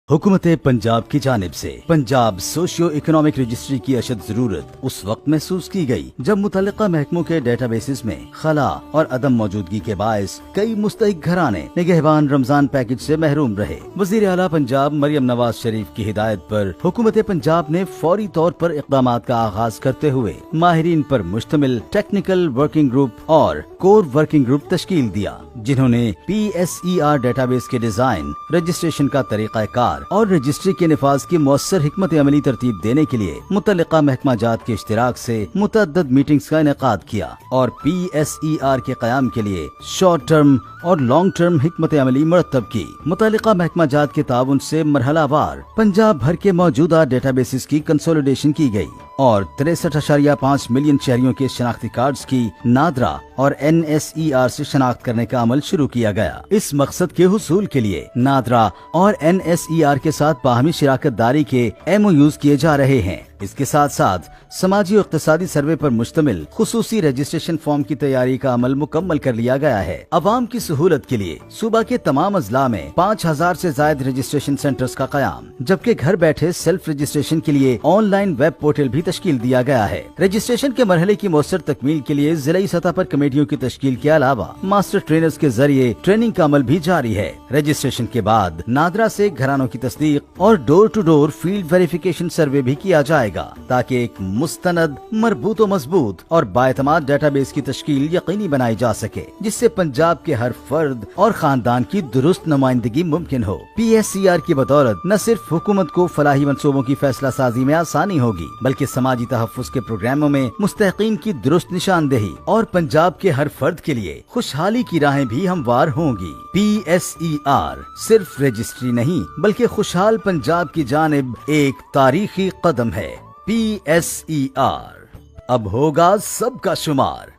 हुकूमत पंजाब की जानिब से पंजाब सोशियो इकोनॉमिक रजिस्ट्री की अशद जरूरत उस वक्त महसूस की गई जब मुतल्लिका महकमों के डेटाबेसेस में खला और अदम मौजूदगी के बायस कई मुस्तहिक घराने निगहबान रमजान पैकेज से महरूम रहे। वजीर आला पंजाब मरियम नवाज शरीफ की हिदायत पर हुकूमत पंजाब ने फौरी तौर पर इक़दाम का आगाज करते हुए माहिरीन पर मुश्तमिल टेक्निकल वर्किंग ग्रुप और कोर वर्किंग ग्रुप तश्कील दिया, जिन्होंने PSER डेटाबेस के डिजाइन, रजिस्ट्रेशन का तरीक़ाकार और रजिस्ट्री के निफाज की मौसर हिकमत अमली तरतीब देने के लिए मुतल्लिका महकमा जात के इश्तिराक से मुतअद्दिद मीटिंग्स का इनेकाद किया और PSER के क़याम के लिए शॉर्ट टर्म और लॉन्ग टर्म हिकमत अमली मुरतब की। मुतल्लिका महकमा जात के ताउन से मरहलावार पंजाब भर के मौजूदा डेटाबेसेस की कंसोलिडेशन की गई और 63.5 मिलियन शहरियों के शनाख्ती कार्ड्स की नादरा और NSER से शनाख्त करने का अमल शुरू किया गया। इस मकसद के हुसूल के लिए नादरा और NSER के साथ बाहमी शिराकत दारी के MOUs किए जा रहे हैं। इसके साथ साथ समाजी और इक़्तिसादी सर्वे पर मुश्तमिल खुसूसी रजिस्ट्रेशन फॉर्म की तैयारी का अमल मुकम्मल कर लिया गया है। अवाम की सहूलत के लिए सूबा के तमाम अजला में 5000 से जायद रजिस्ट्रेशन सेंटर्स का कयाम, जबकि घर बैठे सेल्फ रजिस्ट्रेशन के लिए ऑनलाइन वेब पोर्टल भी तश्कील दिया गया है। रजिस्ट्रेशन के मरहले की मौसर तकमील के लिए जिलाई सतह पर कमेटियों की तश्कील के अलावा मास्टर ट्रेनर्स के जरिए ट्रेनिंग का अमल भी जारी है। रजिस्ट्रेशन के बाद नादरा से घरानों की तस्दीक और door to door field verification survey भी किया जाएगा, ताकि एक मुस्तनद, मरबूत और मजबूत और बाएतमाद डेटाबेस की तश्कील यकीनी बनाई जा सके, जिससे पंजाब के हर फर्द और खानदान की दुरुस्त नुमाइंदगी मुमकिन हो। PSER की बदौलत न सिर्फ हुकूमत को फलाही मंसूबों की फैसला साजी में आसानी होगी, बल्कि समाजी तहफ़्फ़ुज़ के प्रोग्रामों में मुस्तहिक़ीन की दुरुस्त निशानदेही और पंजाब के हर फर्द के लिए खुशहाली की राहें भी हमवार होंगी। PSER सिर्फ रजिस्ट्री नहीं, बल्कि खुशहाल पंजाब की जानिब एक तारीखी कदम है। PSER अब होगा सबका शुमार।